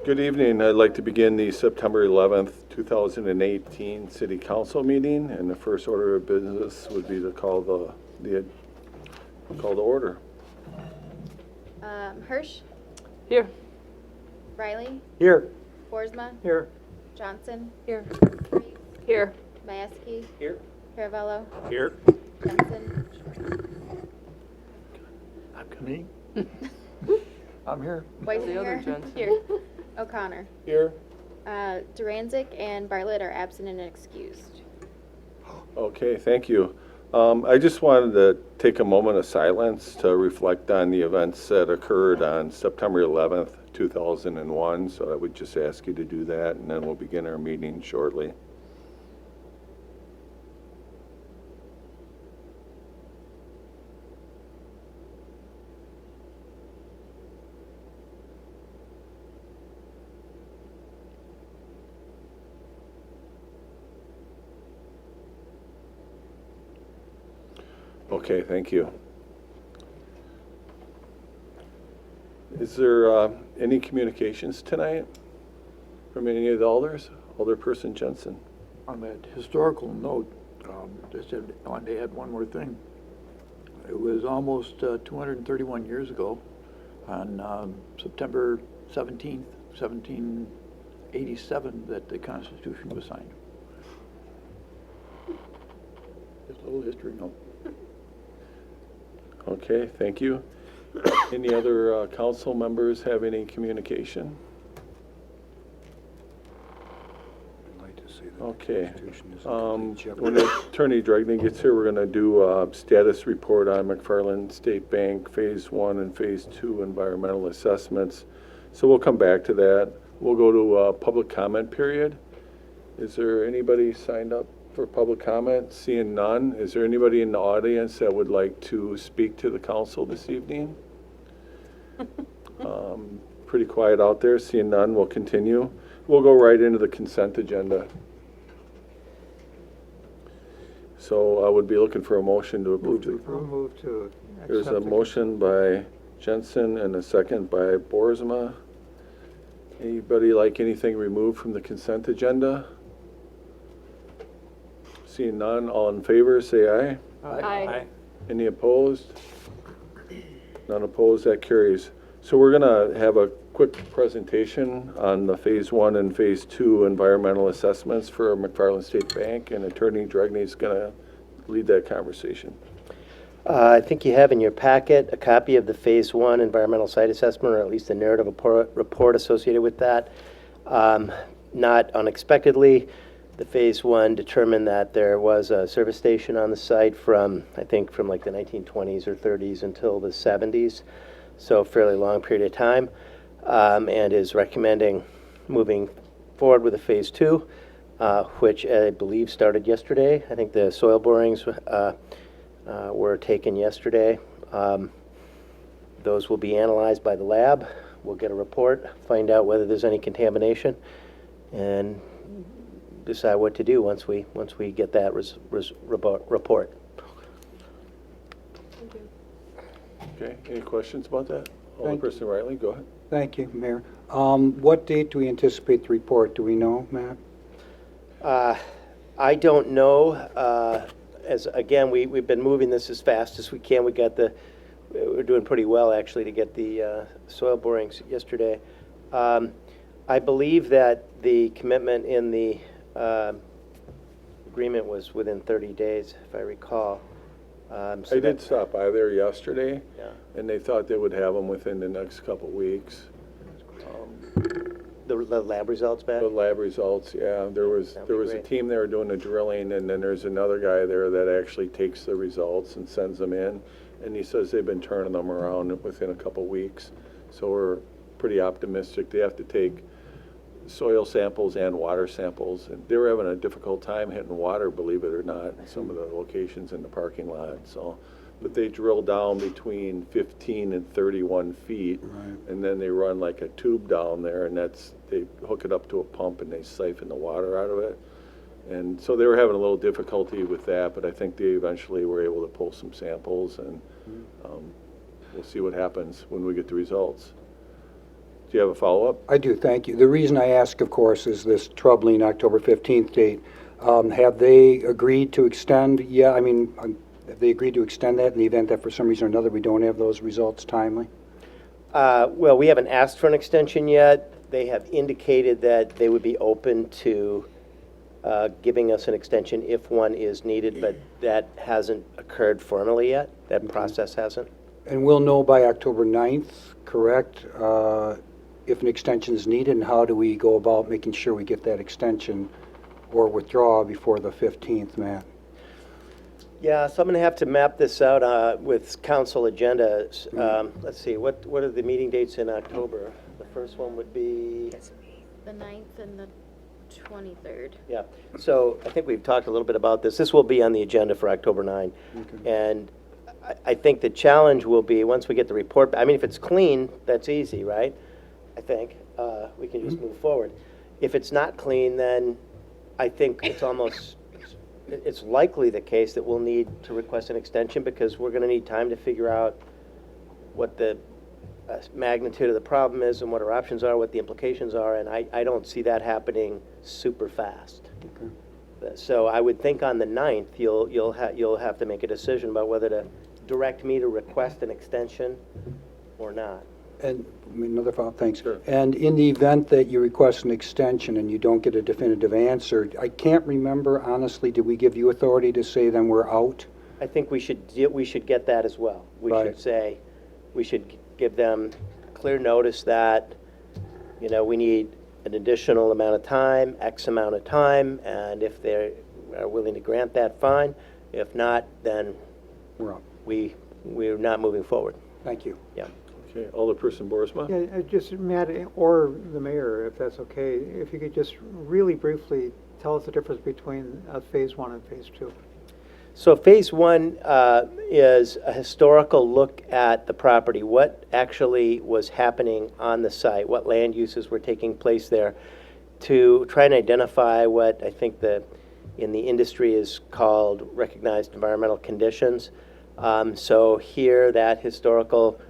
Good evening. I'd like to begin the September 11th, 2018 City Council meeting, and the first order of business would be to call the order. Hirsch, Here. Riley, Here. Boersma, Here. Johnson, Here. Reed, Here. Majewski, Here. Caravello, Here. Jensen, I'm coming. I'm here. The other Weisinger, Jensen. here, O'Connor. Here. Duranzik and Bartlett are absent and excused. Okay, thank you. I just wanted to take a moment of silence to reflect on the events that occurred on September 11th, 2001. So I would just ask you to do that, and then we'll begin our meeting shortly. Okay, thank you. Is there any communications tonight from any of the alders? Alderperson Jensen. On that historical note, I wanted to add one more thing. It was almost 231 years ago, on September 17th, 1787, that the Constitution was signed. Just a little history note. Okay, thank you. Any other council members have any communication? I'd like to see that Okay. the Constitution is in complete When jeopardy. Attorney Dragna gets here, we're going to do a status report on McFarland State Bank Phase 1 and Phase 2 environmental assessments. So we'll come back to that. We'll go to a public comment period. Is there anybody signed up for public comment? Seeing none, is there anybody in the audience that would like to speak to the council this evening? Pretty quiet out there. Seeing none, we'll continue. We'll go right into the consent agenda. So I would be looking for a motion to approve. Move to There's a motion by Jensen and a second by Boersma. Anybody like anything removed from the consent agenda? Seeing none, all in favor, say aye. Aye. Any opposed? None opposed, that carries. So we're gonna have a quick presentation on the Phase 1 and Phase 2 environmental assessments for McFarland State Bank, and Attorney Dragna is gonna lead that conversation. I think you have in your packet a copy of the Phase 1 environmental site assessment, or at least a narrative report associated with that. Not unexpectedly, the Phase 1 determined that there was a service station on the site from, I think, from like the 1920s or 30s until the 70s, so a fairly long period of time, and is recommending moving forward with a Phase 2, which I believe started yesterday. I think the soil borings were taken yesterday. Those will be analyzed by the lab. We'll get a report, find out whether there's any contamination, and decide what to do once we get that report. Okay, any questions about that? Alderperson Riley, go ahead. Thank you, Mayor. What date do we anticipate the report? Do we know, Matt? I don't know. As again, we've been moving this as fast as we can. We're doing pretty well actually to get the soil borings yesterday. I believe that the commitment in the agreement was within 30 days, if I recall. So I did stop by there yesterday, Yeah. and they thought they would have them within the next couple weeks. The lab results back? The lab results, yeah. There was That'd be a great. team there doing the drilling, and then there's another guy there that actually takes the results and sends them in. And he says they've been turning them around within a couple weeks. So we're pretty optimistic. They have to take soil samples and water samples. And they were having a difficult time hitting water, believe it or not, in some of the locations in the parking lot. So, but they drill down between 15 and 31 feet. Right. And then they run like a tube down there, and they hook it up to a pump and they siphon the water out of it. And so they were having a little difficulty with that, but I think they eventually were able to pull some samples, and we'll see what happens when we get the results. Do you have a follow-up? I do, thank you. The reason I ask, of course, is this troubling October 15th date. Have they agreed to extend? Yeah, I mean, have they agreed to extend that in the event that for some reason or another we don't have those results timely? Well, we haven't asked for an extension yet. They have indicated that they would be open to giving us an extension if one is needed, but that hasn't occurred formally yet. That process hasn't. And we'll know by October 9th, correct, if an extension is needed, and how do we go about making sure we get that extension or withdraw before the 15th, Matt? Yeah, so I'm going to have to map this out with council agendas. Let's see, what are the meeting dates in October? The first one would be... The 9th and the 23rd. Yeah, so I think we've talked a little bit about this. This will be on the agenda for October 9. Okay. And I think the challenge will be, once we get the report, I mean, if it's clean, that's easy, right? I think we can just move forward. If it's not clean, then I think it's likely the case that we'll need to request an extension, because we're going to need time to figure out what the magnitude of the problem is and what our options are, what the implications are, and I don't see that happening super fast. Okay. So I would think on the 9th, you'll have to make a decision about whether to direct me to request an extension or not. And another follow-up, thanks. Sure. And in the event that you request an extension and you don't get a definitive answer, I can't remember, honestly, did we give you authority to say then we're out? I think we should get that as well. We Right. should say, we should give them clear notice that, we need an additional amount of time, X amount of time, and if they are willing to grant that, fine. If not, then We're out. we're not moving forward. Thank you. Yeah. Okay, Alderperson Boersma? Yeah, just Matt or the mayor, if that's okay, if you could just really briefly tell us the difference between phase 1 and phase 2. So phase 1 is a historical look at the property, what actually was happening on the site, what land uses were taking place there, to try and identify what I think in the industry is called recognized environmental conditions. So here, that historical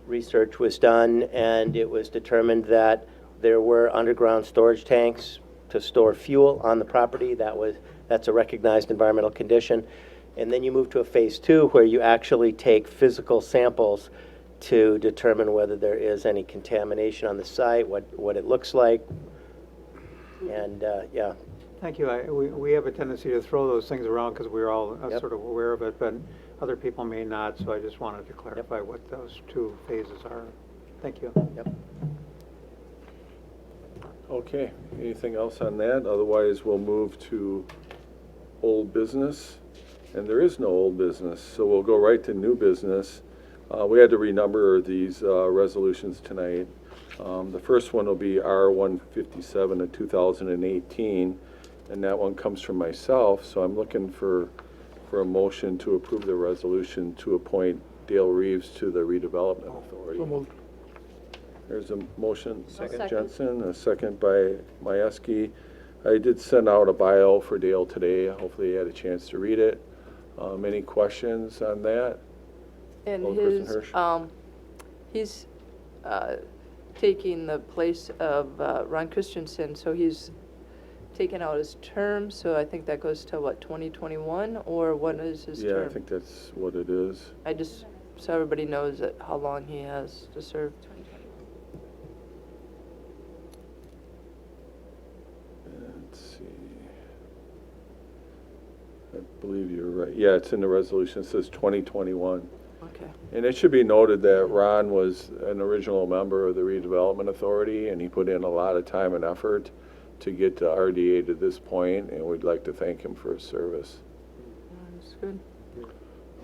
research was done, and it was determined that there were underground storage tanks to store fuel on the property. That's a recognized environmental condition. And then you move to a phase 2 where you actually take physical samples to determine whether there is any contamination on the site, what it looks like, and yeah. Thank you. We have a tendency to throw those things around because we're all Yep. sort of aware of it, but other people may not, so I just wanted to clarify what those 2 phases are. Thank you. Yep. Okay, anything else on that? Otherwise, we'll move to old business. And there is no old business, so we'll go right to new business. We had to renumber these resolutions tonight. The first one will be R157 of 2018, and that one comes from myself, so I'm looking for a motion to approve the resolution to appoint Dale Reeves to the redevelopment authority. So moved. There's a motion, Second. Jensen, a second by Majewski. I did send out a bio for Dale today. Hopefully you had a chance to read it. Any questions on that? And Alderperson Hirsch? he's taking the place of Ron Christensen, so he's taken out his term, so I think that goes to, what, 2021, or what is his term? Yeah, I think that's what it is. I just, so everybody knows that how long he has to serve. Let's see. I believe you're right. Yeah, it's in the resolution. It says 2021. Okay. And it should be noted that Ron was an original member of the redevelopment authority, and he put in a lot of time and effort to get to RDA to this point, and we'd like to thank him for his service. That's good.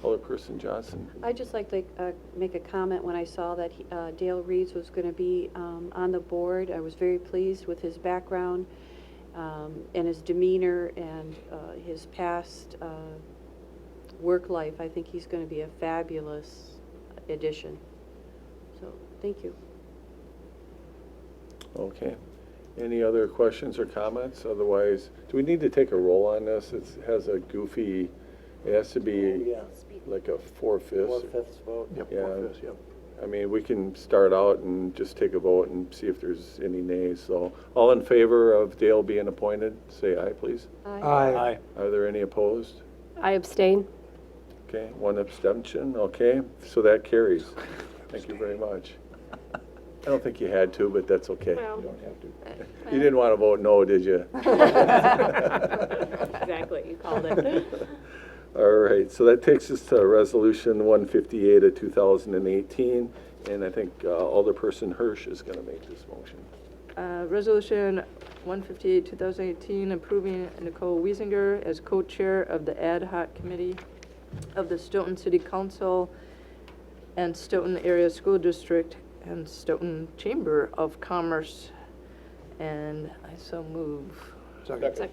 Alderperson Johnson. I'd just like to make a comment. When I saw that Dale Reeves was going to be on the board, I was very pleased with his background and his demeanor and his past work life. I think he's going to be a fabulous addition. So, thank you. Okay. Any other questions or comments? Otherwise, do we need to take a roll on this? It has a goofy, it has to be Yeah. like a 4/5. 4/5 vote. Yep, Yeah. 4/5, yep. I mean, we can start out and just take a vote and see if there's any nays. So all in favor of Dale being appointed, say aye, please. Aye. Are there any opposed? I abstain. Okay, one abstention, okay, so that carries. Thank you very much. I don't think you had to, but that's okay. Well, You don't have to. You didn't want to vote no, did you? exactly, you called it. All right, so that takes us to Resolution 158 of 2018, and I think Alderperson Hirsch is going to make this motion. Resolution 158, 2018, approving Nicole Wiesinger as co-chair of the ad hoc committee of the Stoughton City Council and Stoughton Area School District and Stoughton Chamber of Commerce. And I so move. Second.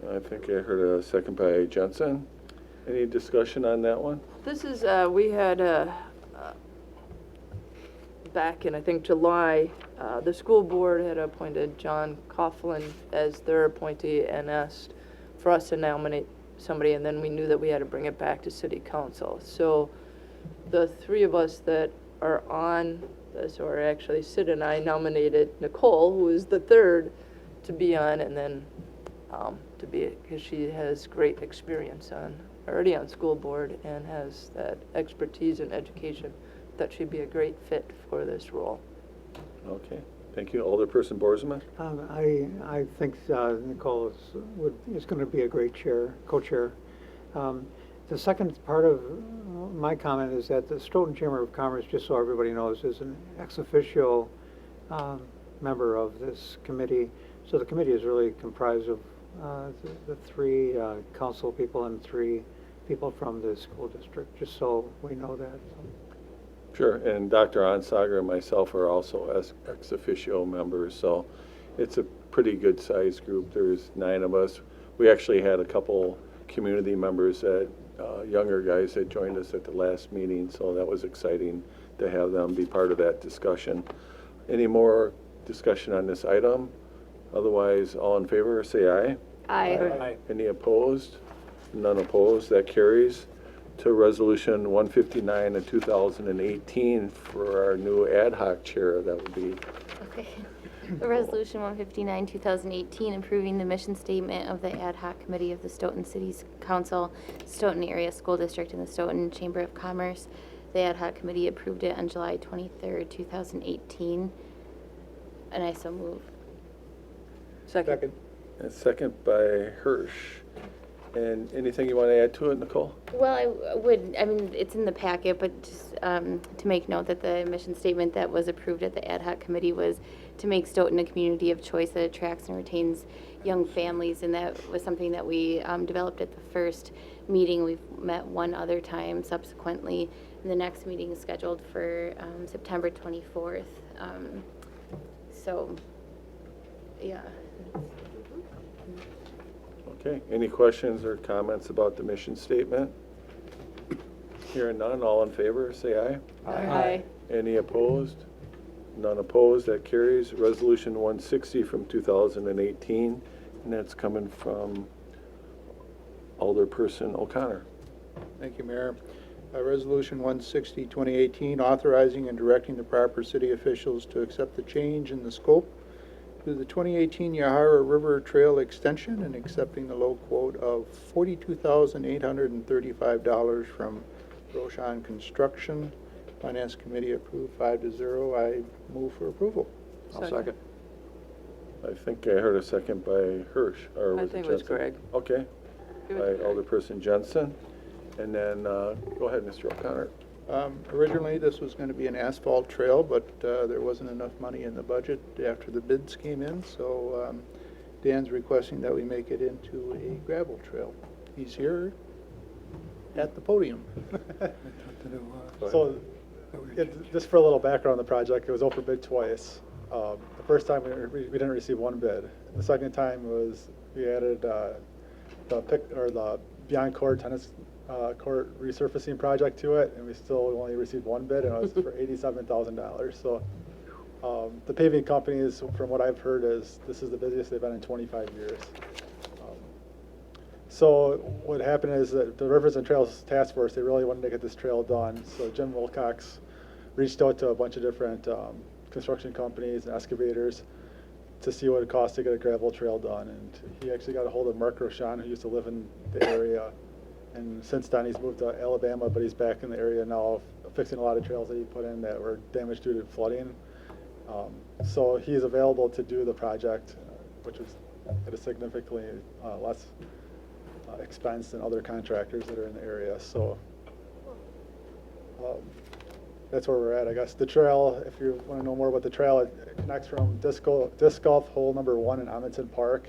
I think I heard a second by Jensen. Any discussion on that one? This is, we had, back in, I think, July, the school board had appointed John Coughlin as their appointee and asked for us to nominate somebody, and then we knew that we had to bring it back to city council. So the three of us that are on this, or actually Sid and I nominated Nicole, who is the third, to be on, and then to be, because she has great experience already on school board and has that expertise in education, that she'd be a great fit for this role. Okay, thank you. Alderperson Borzema? I think Nicole is going to be a great co-chair. The second part of my comment is that the Stoughton Chamber of Commerce, just so everybody knows, is an ex officio member of this committee. So the committee is really comprised of the three council people and three people from the school district, just so we know that. Sure, and Dr. Onsager and myself are also ex officio members, so it's a pretty good sized group. There's 9 of us. We actually had a couple community members that younger guys that joined us at the last meeting, so that was exciting to have them be part of that discussion. Any more discussion on this item? Otherwise, all in favor, say aye. Aye. Any opposed? None opposed, that carries. To Resolution 159 of 2018 for our new ad hoc chair, that would be. Okay. Resolution 159, 2018, approving the mission statement of the ad hoc committee of the Stoughton City Council, Stoughton Area School District, and the Stoughton Chamber of Commerce. The ad hoc committee approved it on July 23rd, 2018, and I so move. Second. And second by Hirsch. And anything you want to add to it, Nicole? Well, I mean, it's in the packet, but just to make note that the mission statement that was approved at the ad hoc committee was to make Stoughton a community of choice that attracts and retains young families, and that was something that we developed at the first meeting. We've met one other time subsequently, and the next meeting is scheduled for September 24th. So, yeah. Okay, any questions or comments about the mission statement? Hearing none, all in favor, say aye. Aye. Any opposed? None opposed, that carries. Resolution 160 from 2018, and that's coming from Alderperson O'Connor. Thank you, Mayor. Resolution 160, 2018, authorizing and directing the proper city officials to accept the change in the scope to the 2018 Yahara River Trail extension and accepting the low quote of $42,835 from Roshan Construction. Finance Committee approved 5-0. I move for approval. I'll second. I think I heard a second by Hirsch, or I was think it it was Jensen? Greg. Okay, Give by it to Greg. Alderperson Jensen. And then, go ahead, Mr. O'Connor. Originally, this was going to be an asphalt trail, but there wasn't enough money in the budget after the bids came in, so Dan's requesting that we make it into a gravel trail. He's here at the podium. So, just for a little background on the project, it was open bid twice. The first time we didn't receive one bid. The second time was we added the Beyond Court tennis court resurfacing project to it, and we still only received one bid, and it was for $87,000. So the paving companies, from what I've heard, this is the busiest they've been in 25 years. So what happened is that the Rivers and Trails Task Force, they really wanted to get this trail done. So Jim Wilcox reached out to a bunch of different construction companies and excavators to see what it costs to get a gravel trail done. And he actually got a hold of Mark Roshan, who used to live in the area. And since then, he's moved to Alabama, but he's back in the area now, fixing a lot of trails that he put in that were damaged due to flooding. So he's available to do the project, which is at a significantly less expense than other contractors that are in the area. So that's where we're at, I guess. The trail, if you want to know more about the trail, it connects from disc golf hole number 1 in Amundsen Park,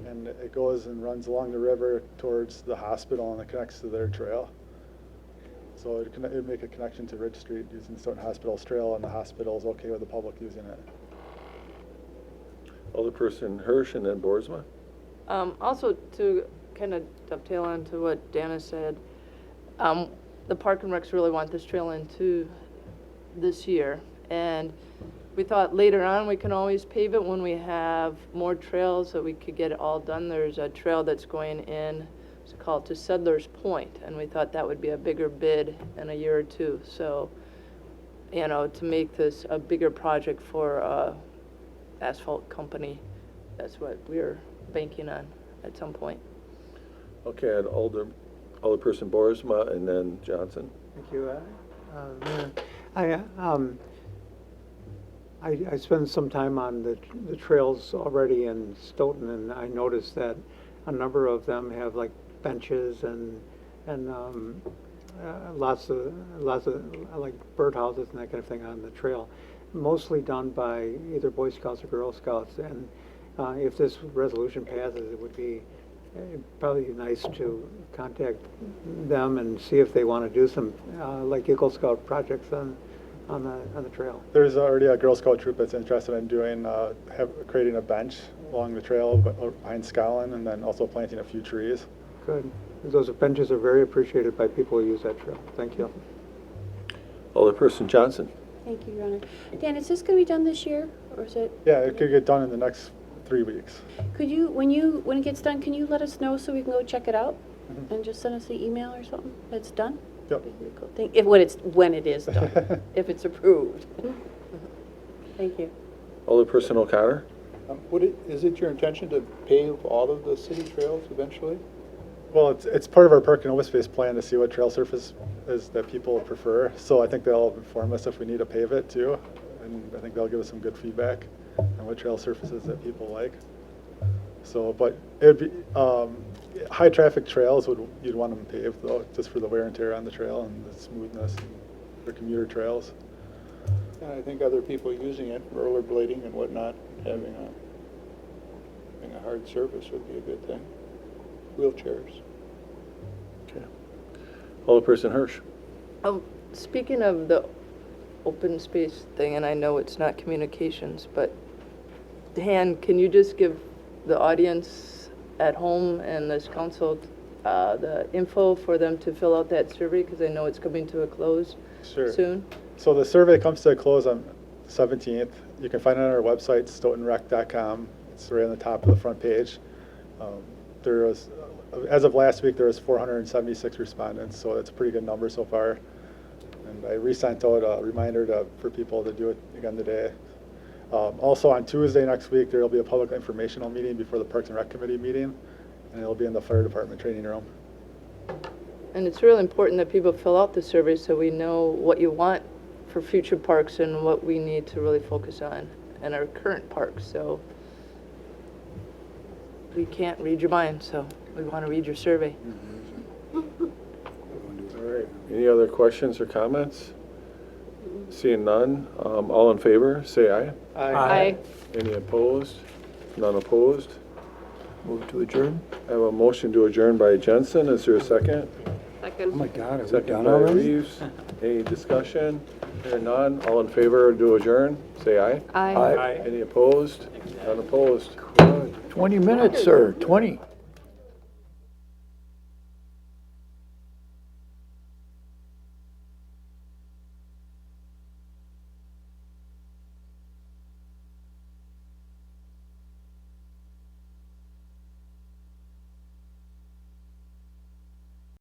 and it goes and runs along the river towards the hospital, and it connects to their trail. So it would make a connection to Ridge Street using Stoughton Hospital's trail, and the hospital is okay with the public using it. Alderperson Hirsch and then Boersma. Also, to kind of dovetail on to what Dana said, the Park and Recs really want this trail into this year. And we thought later on we can always pave it when we have more trails that we could get it all done. There's a trail that's going in, it's called to Settlers Point, and we thought that would be a bigger bid in a year or two. So, you know, to make this a bigger project for asphalt company, that's what we're banking on at some point. Okay, and Alderperson Boersma and then Johnson. Thank you. Mayor. I spent some time on the trails already in Stoughton, and I noticed that a number of them have like benches and lots of like birdhouses and that kind of thing on the trail, mostly done by either Boy Scouts or Girl Scouts. And if this resolution passes, it would be probably nice to contact them and see if they want to do some like Eagle Scout projects on the trail. There's already a Girl Scout troop that's interested in doing creating a bench along the trail behind Scotland, and then also planting a few trees. Good. Those benches are very appreciated by people who use that trail. Thank you. Alderperson Johnson. Thank you, Your Honor. Dan, is this going to be done this year, or is it? Yeah, it could get done in the next 3 weeks. Could you, when it gets done, can you let us know so we can go check it out? Mhm. And just send us the email or something that it's done? Yep. When it is done, if it's approved. Thank you. Alderperson O'Connor. Is it your intention to pave all of the city trails eventually? Well, it's part of our park and open space plan to see what trail surface is that people prefer. So I think they'll inform us if we need to pave it too, and I think they'll give us some good feedback on what trail surfaces that people like. So, but it would be high traffic trails you'd want them paved though, just for the wear and tear on the trail and the smoothness for commuter trails. And I think other people using it, rollerblading and whatnot, having a hard surface would be a good thing. Wheelchairs. Okay. Alderperson Hirsch. Speaking of the open space thing, and I know it's not communications, but Dan, can you just give the audience at home and this council the info for them to fill out that survey, because I know it's coming to a close soon? So the survey comes to a close on the 17th. You can find it on our website, stoughtonrec.com. It's right on the top of the front page. There was, as of last week, there was 476 respondents, so that's a pretty good number so far. And I resent out a reminder for people to do it again today. Also on Tuesday next week, there will be a public informational meeting before the Parks and Rec Committee meeting, and it'll be in the fire department training room. And it's really important that people fill out the survey so we know what you want for future parks and what we need to really focus on in our current parks. So we can't read your mind, so we want to read your survey. All right. Any other questions or comments? Seeing none, all in favor, say aye. Aye. Any opposed? None opposed? Move to adjourn? I have a motion to adjourn by Jensen. Is there a second? Second. Oh my God, are we Second done by already? Reeves. Any discussion? Hearing none, all in favor to adjourn, say aye. Aye. Any opposed? None opposed. 20 minutes, sir, 20.